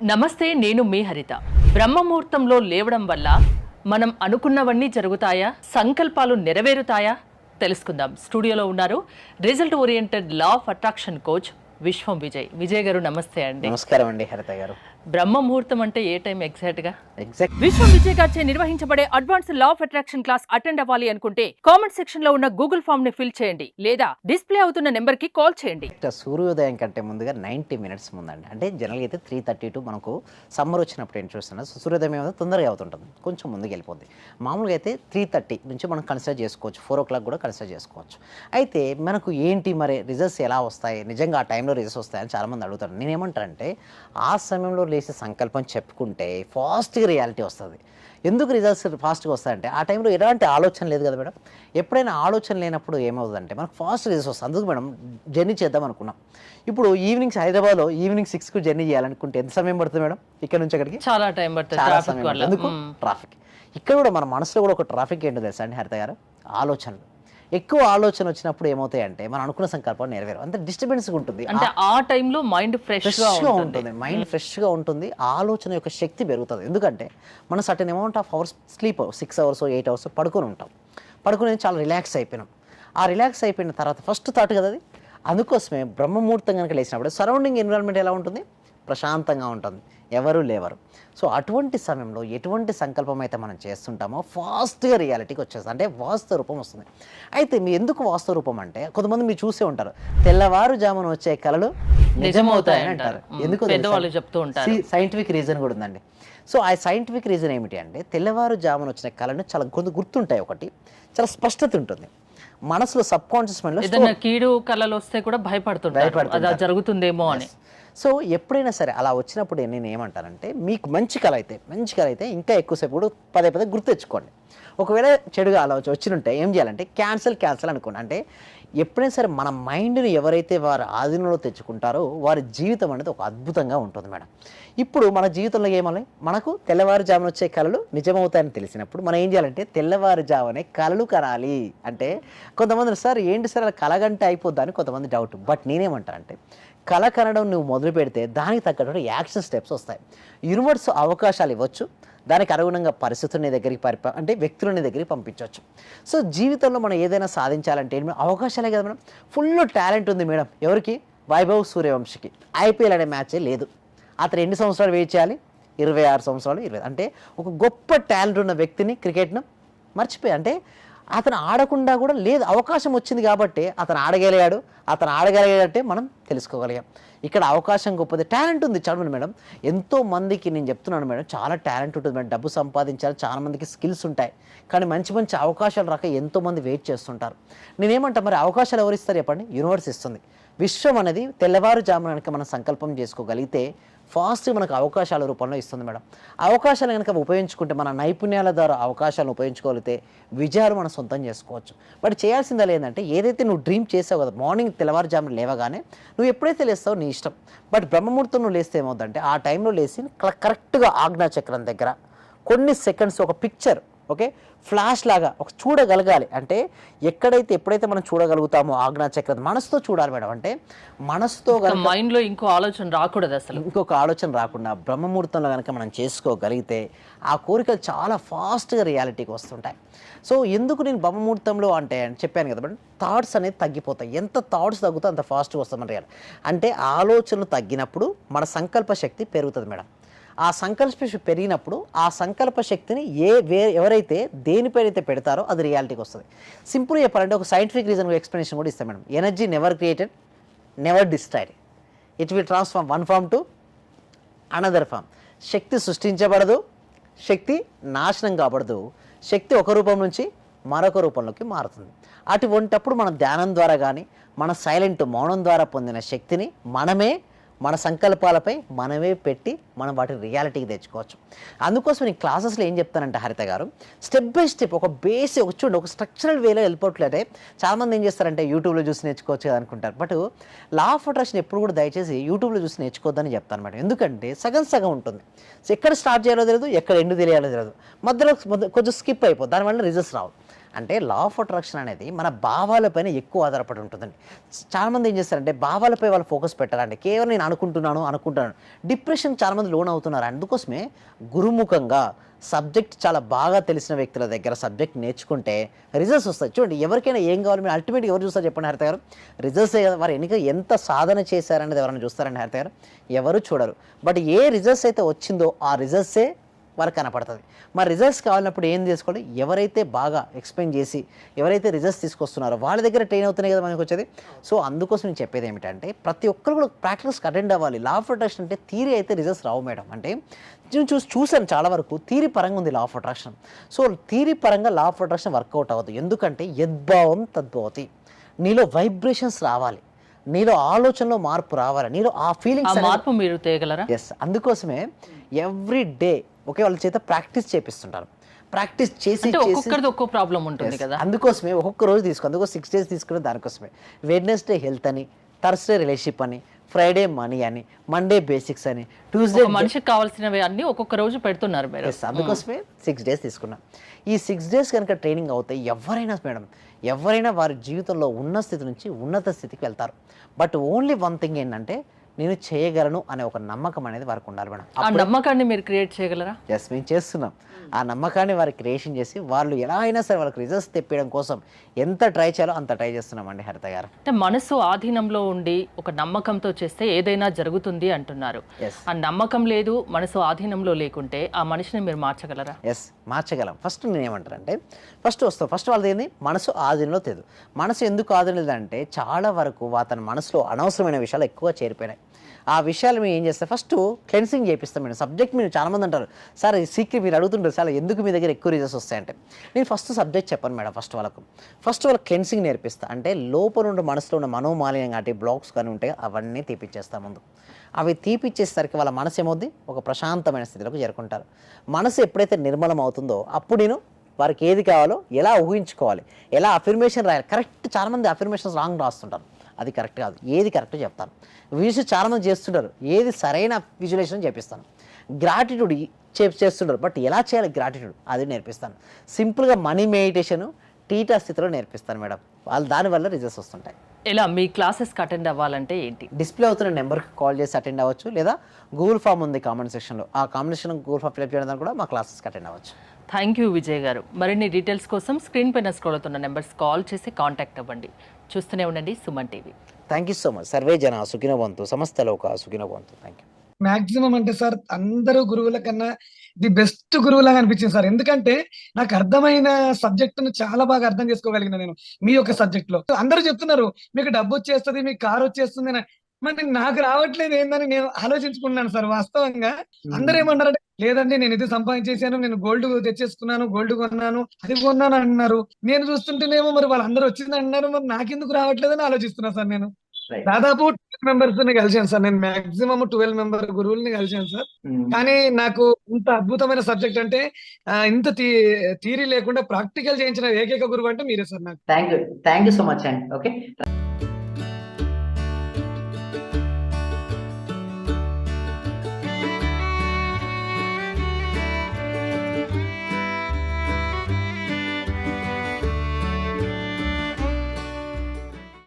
నమస్తే, నేను మీ హరిత. బ్రహ్మముహూర్తంలో లేవడం వల్ల మనం అనుకున్నవన్నీ జరుగుతాయా, సంకల్పాలు నెరవేరుతాయా తెలుసుకుందాం. స్టూడియోలో ఉన్నారు result oriented law of attraction coach విశ్వం విజయ్. విజయ్ గారు నమస్తే అండి. నమస్కారం అండి హరిత గారు. బ్రహ్మ ముహూర్తం అంటే ఏ టైం ఎగ్జాక్ట్ గా? విశ్వం విజయ్ గారిచే నిర్వహించబడే advance law of attraction class attend అవ్వాలి అనుకుంటే కామెంట్ సెక్షన్ లో ఉన్న గూగుల్ ఫామ్ ని ఫిల్ చేయండి లేదా డిస్ప్లే అవుతున్న నెంబర్ కి కాల్ చేయండి. సూర్యోదయం కంటే ముందుగా 90 మినిట్స్ ముందండి, అంటే జనరల్గా అయితే 3:32 మనకు సమ్మర్ వచ్చినప్పుడు ఏం చూస్తున్నా సూర్యోదయం ఏమైనా తొందరగా అవుతుంటుంది, కొంచెం ముందుకు వెళ్ళిపోద్ది. మామూలుగా అయితే 3:30 నుంచి మనం కన్సిడర్ చేసుకోవచ్చు, 4 o'clock కూడా కన్సిడర్ చేసుకోవచ్చు. అయితే మనకు ఏంటి మరి రిజల్ట్స్ ఎలా వస్తాయి, నిజంగా ఆ టైంలో రిజల్ట్స్ వస్తాయని చాలామంది అడుగుతారు. నేనేమంటానంటే ఆ సమయంలో లేచి సంకల్పం చెప్పుకుంటే ఫాస్ట్గా రియాలిటీ వస్తుంది. ఎందుకు రిజల్ట్స్ ఫాస్ట్గా వస్తాయంటే ఆ టైంలో ఎలాంటి ఆలోచన లేదు కదా మేడం. ఎప్పుడైనా ఆలోచన లేనప్పుడు ఏమవుతుందంటే మనకు ఫాస్ట్ రిజల్ట్స్ వస్తుంది. అందుకు మేడం జర్నీ చేద్దాం అనుకున్నాం. ఇప్పుడు ఈవినింగ్ హైదరాబాద్లో ఈవినింగ్ 6కు జర్నీ చేయాలనుకుంటే ఎంత సమయం పడుతుంది మేడం? ఇక్కడ నుంచి అక్కడికి చాలా టైం పడుతుంది. చాలా సమయం పడుతుంది. ఎందుకు? ట్రాఫిక్. ఇక్కడ కూడా మన మనసులో కూడా ఒక ట్రాఫిక్ ఏంటో తెలుసా అండి హరిత గారు? ఆలోచనలు. ఎక్కువ ఆలోచన వచ్చినప్పుడు ఏమవుతాయంటే మనం అనుకున్న సంకల్పం నెరవేరు, అంత డిస్టర్బెన్స్ ఉంటుంది. అంటే ఆ టైంలో మైండ్ ఫ్రెష్గా ఉంటుంది, మైండ్ ఫ్రెష్గా ఉంటుంది, ఆలోచన యొక్క శక్తి పెరుగుతుంది. ఎందుకంటే మనం certain amount of hours sleep 6 hours 8 hours పడుకొని ఉంటాం. పడుకుని చాలా రిలాక్స్ అయిపోయినాం. ఆ రిలాక్స్ అయిపోయిన తర్వాత ఫస్ట్ థాట్ కదా అది. అందుకోసమే బ్రహ్మముహూర్తం కనుక లేచినప్పుడు సరౌండింగ్ ఎన్విరాన్మెంట్ ఎలా ఉంటుంది? ప్రశాంతంగా ఉంటుంది, ఎవరు లేవరు. సో అటువంటి సమయంలో ఎటువంటి సంకల్పం అయితే మనం చేస్తుంటామో ఫాస్ట్గా రియాలిటీకి వచ్చేస్తుంది, అంటే వాస్తవ రూపం వస్తుంది. అయితే మీ ఎందుకు వాస్తవ రూపం అంటే కొంతమంది మీరు చూసే ఉంటారు, తెల్లవారుజామున వచ్చే కళలు నిజమవుతాయని అంటారు. ఎందుకు? పెద్దవాళ్ళు చెప్తూ ఉంటారు. సైంటిఫిక్ రీజన్ కూడా ఉందండి. సో ఆ సైంటిఫిక్ రీజన్ ఏమిటి అంటే తెల్లవారుజామున వచ్చిన కళను చాలా గుర్తుంటాయి. ఒకటి చాలా స్పష్టత ఉంటుంది మనసులో, సబ్ కాన్షియస్ మైండ్లో. ఏదైనా కీడు కళలు వస్తే కూడా భయపడుతుంటారు, అది జరుగుతుందేమో అని. సో ఎప్పుడైనా సరే అలా వచ్చినప్పుడు నేను ఏమంటానంటే మీకు మంచి కళ అయితే ఇంకా ఎక్కువసేపు కూడా పదే గుర్తు తెచ్చుకోండి. ఒకవేళ చెడుగా అలా వచ్చినుంటే ఏం చేయాలంటే క్యాన్సిల్ అనుకోండి. అంటే ఎప్పుడైనా సరే మన మైండ్ని ఎవరైతే వారు ఆధీనంలో తెచ్చుకుంటారో వారి జీవితం అనేది ఒక అద్భుతంగా ఉంటుంది మేడం. ఇప్పుడు మన జీవితంలో ఏమని మనకు తెల్లవారుజామున వచ్చే కళలు నిజమవుతాయని తెలిసినప్పుడు మనం ఏం చేయాలంటే తెల్లవారుజామునే కళలు కనాలి. అంటే కొంతమంది సార్ ఏంటి సార్ అలా కలగంటే అయిపోద్దా అని కొంతమంది డౌట్. బట్ నేనేమంటానంటే కళ కనడం నువ్వు మొదలు పెడితే దానికి తగ్గట్టు యాక్షన్ స్టెప్స్ వస్తాయి. యూనివర్స్ అవకాశాలు ఇవ్వచ్చు, దానికి అనుగుణంగా పరిస్థితుల్ని దగ్గరికి అంటే వ్యక్తులని దగ్గరికి పంపించవచ్చు. సో జీవితంలో మనం ఏదైనా సాధించాలంటే అవకాశాలే కదా మేడం. ఫుల్ టాలెంట్ ఉంది మేడం ఎవరికి? వైభవ్ సూర్యవంశికి ఐపీఎల్ అనే మ్యాచే లేదు. అతను ఎన్ని సంవత్సరాలు వెయిట్ చేయాలి? 26 సంవత్సరాలు. అంటే ఒక గొప్ప టాలెంట్ ఉన్న వ్యక్తిని క్రికెట్ను మర్చిపోయి, అంటే అతను ఆడకుండా కూడా లేదు, అవకాశం వచ్చింది కాబట్టి అతను ఆడగలిగాడంటే మనం తెలుసుకోగలిగాం. ఇక్కడ అవకాశం గొప్పది, టాలెంట్ ఉంది. చదవండి మేడం, ఎంతో మందికి నేను చెప్తున్నాను మేడం, చాలా టాలెంట్ ఉంటుంది మేడం, డబ్బు సంపాదించాలి, చాలా మందికి స్కిల్స్ ఉంటాయి, కానీ మంచి అవకాశాలు రాక ఎంతోమంది వెయిట్ చేస్తుంటారు. నేనేమంటా మరి అవకాశాలు ఎవరు ఇస్తారు చెప్పండి? యూనివర్స్ ఇస్తుంది. విశ్వం అనేది తెల్లవారుజామున కనుక మనం సంకల్పం చేసుకోగలిగితే ఫాస్ట్గా మనకు అవకాశాల రూపంలో ఇస్తుంది మేడం. అవకాశాలు కనుక ఉపయోగించుకుంటే మన నైపుణ్యాల ద్వారా అవకాశాలను ఉపయోగించుకోగలిగితే విజయాలు మనం సొంతం చేసుకోవచ్చు. బట్ చేయాల్సిందా లేదంటే ఏదైతే నువ్వు డ్రీమ్ చేసావు కదా, మార్నింగ్ తెల్లవారుజామున లేవగానే నువ్వు ఎప్పుడైతే లేస్తావో నీ ఇష్టం. బట్ బ్రహ్మముహూర్తం నువ్వు లేస్తే ఏమవుతుందంటే ఆ టైంలో లేచి కరెక్ట్గా ఆజ్ఞాచక్రం దగ్గర కొన్ని సెకండ్స్ ఒక పిక్చర్, ఓకే, ఫ్లాష్ లాగా ఒక చూడగలగాలి. అంటే ఎప్పుడైతే మనం చూడగలుగుతామో ఆజ్ఞాచక్రం మనసుతో చూడాలి మేడం. అంటే మనసుతో మైండ్లో ఇంకో ఆలోచన రాకూడదు, అసలు ఇంకొక ఆలోచన రాకుండా బ్రహ్మముహూర్తంలో కనుక మనం చేసుకోగలిగితే ఆ కోరికలు చాలా ఫాస్ట్గా రియాలిటీకి వస్తుంటాయి. సో ఎందుకు నేను బ్రహ్మముహూర్తంలో అంటే చెప్పాను కదా మేడం, థాట్స్ అనేది తగ్గిపోతాయి. ఎంత థాట్స్ తగ్గుతో అంత ఫాస్ట్గా వస్తామని రియాలి. అంటే ఆలోచనలు తగ్గినప్పుడు మన సంకల్ప శక్తి పెరుగుతుంది మేడం. ఆ సంకల్ప శక్తి పెరిగినప్పుడు ఆ సంకల్ప శక్తిని ఎవరైతే దేనిపైనైతే పెడతారో అది రియాలిటీకి వస్తుంది. సింపుల్గా చెప్పాలంటే ఒక సైంటిఫిక్ రీజన్ ఎక్స్ప్లెనేషన్ కూడా ఇస్తాం madam. Energy never created, never destroyed, it will transform one form to another form. శక్తి సృష్టించబడదు, శక్తి నాశనం కాబడదు, శక్తి ఒక రూపం నుంచి మరొక రూపంలోకి మారుతుంది. అటువంటప్పుడు మన ధ్యానం ద్వారా కానీ మన సైలెంట్ మౌనం ద్వారా పొందిన శక్తిని మన సంకల్పాలపై మనమే పెట్టి మనం వాటిని రియాలిటీకి తెచ్చుకోవచ్చు. అందుకోసం నేను క్లాసెస్లో ఏం చెప్తానంటే హరిత గారు, స్టెప్ బై స్టెప్ ఒక బేసిక్ ఒక స్ట్రక్చరల్ వేలో వెళ్ళిపోవట్లేదే. చాలామంది ఏం చేస్తారంటే యూట్యూబ్లో చూసి నేర్చుకోవచ్చు కదా అనుకుంటారు. బట్ లా ఆఫ్ అట్రాక్షన్ ఎప్పుడు కూడా దయచేసి యూట్యూబ్లో చూసి నేర్చుకోవద్దని చెప్తాను మేడం. ఎందుకంటే సగం ఉంటుంది. సో ఎక్కడ స్టార్ట్ చేయాలో తెలియదు, ఎక్కడ ఎండు తెలియాలో తెలియదు, మధ్యలో కొంచెం స్కిప్ అయిపోతుంది, దానివల్ల రిజల్ట్స్ రావు. అంటే లా ఆఫ్ అట్రాక్షన్ అనేది మన భావాలపైన ఎక్కువ ఆధారపడి ఉంటుందండి. చాలామంది ఏం చేస్తారంటే భావాలపై వాళ్ళు ఫోకస్ పెట్టాలండి. కేవలం నేను అనుకుంటున్నాను డిప్రెషన్ చాలామంది లోన్ అవుతున్నారు. అందుకోసమే గురుముఖంగా సబ్జెక్ట్ చాలా బాగా తెలిసిన వ్యక్తుల దగ్గర సబ్జెక్ట్ నేర్చుకుంటే రిజల్ట్స్ వస్తాయి. చూడండి, ఎవరికైనా ఏం కావాలి, మీరు అల్టిమేట్గా ఎవరు చూస్తారు చెప్పండి హరిత గారు? రిజల్ట్సే కదా. వారు ఎంత సాధన చేశారనేది ఎవరైనా చూస్తారండి హరిత గారు? ఎవరు చూడరు. బట్ ఏ రిజల్ట్స్ అయితే వచ్చిందో ఆ రిజల్ట్సే వాళ్ళకి కనపడుతుంది. మరి రిజల్ట్స్ కావాలన్నప్పుడు ఏం చేసుకోవాలి? ఎవరైతే బాగా ఎక్స్ప్లెయిన్ చేసి ఎవరైతే రిజల్ట్స్ తీసుకొస్తున్నారో వాళ్ళ దగ్గర ట్రైన్ అవుతున్నాయి కదా మనకు వచ్చేది. సో అందుకోసం నేను చెప్పేది ఏమిటంటే ప్రతి ఒక్కరు కూడా ప్రాక్టికల్స్కి అటెండ్ అవ్వాలి. లా ఆఫ్ అట్రాక్షన్ అంటే థియరీ అయితే రిజల్ట్స్ రావు మేడం. అంటే నేను చూశాను చాలా వరకు థియరీ పరంగా ఉంది law of attraction. So theory పరంగా లా ఆఫ్ అట్రాక్షన్ వర్కౌట్ అవ్వదు. ఎందుకంటే యద్భావం తద్భవతి. నీలో వైబ్రేషన్స్ రావాలి, నీలో ఆలోచనలో మార్పు రావాలి, నీలో ఆ ఫీలింగ్స్ మార్పు మీరు తేగలరా? ఎస్, అందుకోసమే ఎవ్రీ డే ఒకే వాళ్ళ చేత ప్రాక్టీస్ చేపిస్తుంటారు. ప్రాక్టీస్ చేసి ఒక్కొక్కరిది ఒక్కో ప్రాబ్లం ఉంటుంది కదా. అందుకోసమే ఒక్కొక్క రోజు అందుకో 6 days తీసుకునే దానికోసమే. వెడ్నెస్డే హెల్త్ అని, థర్స్డే రిలేషన్షిప్ అని, ఫ్రైడే మనీ అని, మండే బేసిక్స్ అని, ట్యూస్డే మనిషికి కావాల్సినవి అన్ని ఒక్కొక్క రోజు పెడుతున్నారు మీరు. అందుకోసమే 6 days తీసుకున్నాం. ఈ 6 days కనుక ట్రైనింగ్ అవుతాయి ఎవరైనా వారి జీవితంలో ఉన్న స్థితి నుంచి ఉన్నత స్థితికి వెళ్తారు. బట్ ఓన్లీ వన్ థింగ్ ఏంటంటే నేను చేయగలను అనే ఒక నమ్మకం అనేది వారికి ఉండాలి మేడం. ఆ నమ్మకాన్ని మీరు క్రియేట్ చేయగలరా? ఎస్, మేము చేస్తున్నాం. ఆ నమ్మకాన్ని వారికి క్రియేషన్ చేసి వాళ్ళు ఎలా అయినా సరే వాళ్ళకి రిజల్ట్స్ తెప్పడం కోసం ఎంత ట్రై చేయాలో అంత ట్రై చేస్తున్నామండి హరిత గారు. అంటే మనసు ఆధీనంలో ఉండి ఒక నమ్మకంతో చేస్తే ఏదైనా జరుగుతుంది అంటున్నారు. ఆ నమ్మకం లేదు, మనసు ఆధీనంలో లేకుంటే ఆ మనిషిని మీరు మార్చగలరా? ఎస్, మార్చగలం. ఫస్ట్ నేనేమంటారంటే ఫస్ట్ వాళ్ళది ఏంది, మనసు ఆధీనంలో లేదు. మనసు ఎందుకు ఆధీనం లేదంటే చాలా వరకు అతని మనసులో అనవసరమైన విషయాలు ఎక్కువ చేరిపోయినాయి. ఆ విషయాలు మేము ఏం చేస్తాం, ఫస్ట్ క్లెన్సింగ్ చేపిస్తాం మేడం. సబ్జెక్ట్ మీరు చాలామంది అంటారు, సార్ ఈ సీక్రెట్ మీరు అడుగుతుంటారు సార్ ఎందుకు మీ దగ్గర ఎక్కువ రిజల్ట్స్ వస్తాయంటే, నేను ఫస్ట్ సబ్జెక్ట్ చెప్పాను మేడం. ఫస్ట్ వాళ్ళకి క్లెన్సింగ్ నేర్పిస్తాను. అంటే లోపల ఉండే మనసులో ఉన్న మనోమాలిన్యం కానీ బ్లాక్స్ కానీ ఉంటాయి, అవన్నీ తీపిచ్చేస్తాం ముందు. అవి తీపిచ్చేసరికి వాళ్ళ మనసు ఏమవుద్ది, ఒక ప్రశాంతమైన స్థితిలోకి చేరుకుంటారు. మనసు ఎప్పుడైతే నిర్మలం అవుతుందో అప్పుడు నేను వారికి ఏది కావాలో ఎలా ఊహించుకోవాలి, ఎలా అఫర్మేషన్ రాయాలి. కరెక్ట్, చాలామంది అఫర్మేషన్స్ రాంగ్ రాస్తుంటారు, అది కరెక్ట్ కాదు. ఏది కరెక్ట్ చెప్తాను. విజువల్ చాలామంది చేస్తుంటారు, ఏది సరైన విజువలైజేషన్ చేపిస్తాను. గ్రాటిట్యూడ్ చేస్తుంటారు, బట్ ఎలా చేయాలి గ్రాటిట్యూడ్ అది నేర్పిస్తాను. సింపుల్గా మనీ మెడిటేషన్ టీటా స్థితిలో నేర్పిస్తాను మేడం. వాళ్ళు దానివల్ల రిజల్ట్స్ వస్తుంటాయి. ఇలా మీ క్లాసెస్కి అటెండ్ అవ్వాలంటే ఏంటి? డిస్ప్లే అవుతున్న నెంబర్కి కాల్ చేసి అటెండ్ అవ్వచ్చు, లేదా గూగుల్ ఫామ్ ఉంది కామెంట్ సెక్షన్లో, ఆ కామెంట్ గూగుల్ ఫామ్ ఫిల్అప్ చేయడం కూడా మా క్లాసెస్కి అటెండ్ అవ్వచ్చు. థ్యాంక్ యూ విజయ్ గారు. మరిన్ని డీటెయిల్స్ కోసం స్క్రీన్ పైన స్క్రోల్ అవుతున్న నెంబర్స్ కాల్ చేసి కాంటాక్ట్ అవ్వండి. చూస్తూనే ఉండండి Suman TV. Thank you so much. Survey జన సుఖినో భవంతు, సమస్త లోక సుఖినో భవంతు. Thank you. మాక్సిమం అంటే సార్ అందరూ గురువుల కన్నా ది బెస్ట్ గురువులాగా అనిపించింది సార్. ఎందుకంటే నాకు అర్థమైన సబ్జెక్ట్ ను చాలా బాగా అర్థం చేసుకోగలిగిన నేను మీ యొక్క సబ్జెక్ట్ లో. అందరూ చెప్తున్నారు మీకు డబ్బు వచ్చేస్తుంది, మీకు కారు వచ్చేస్తుంది అని, మరి నాకు రావట్లేదు ఏందని నేను ఆలోచించుకున్నాను సార్. వాస్తవంగా అందరూ ఏమన్నారంటే లేదండి నేను ఇది సంపాదించేసాను, నేను గోల్డ్ తెచ్చేసుకున్నాను, గోల్డ్ కొన్నాను, అది కొన్నాను అంటున్నారు. నేను చూస్తుంటేనేమో మరి వాళ్ళందరూ వచ్చింది అంటున్నారు, మరి నాకెందుకు రావట్లేదని ఆలోచిస్తున్నా సార్. నేను దాదాపు 12 members ని కలిసాను సార్. నేను మాక్సిమం 12 member గురువుల్ని కలిసాను సార్. కానీ నాకు ఇంత అద్భుతమైన సబ్జెక్ట్ అంటే ఇంత థియరీ లేకుండా ప్రాక్టికల్ చేయించిన ఏకైక గురువు అంటే మీరే సార్. నాకు థ్యాంక్ యూ సో మచ్ అండి. ఓకే.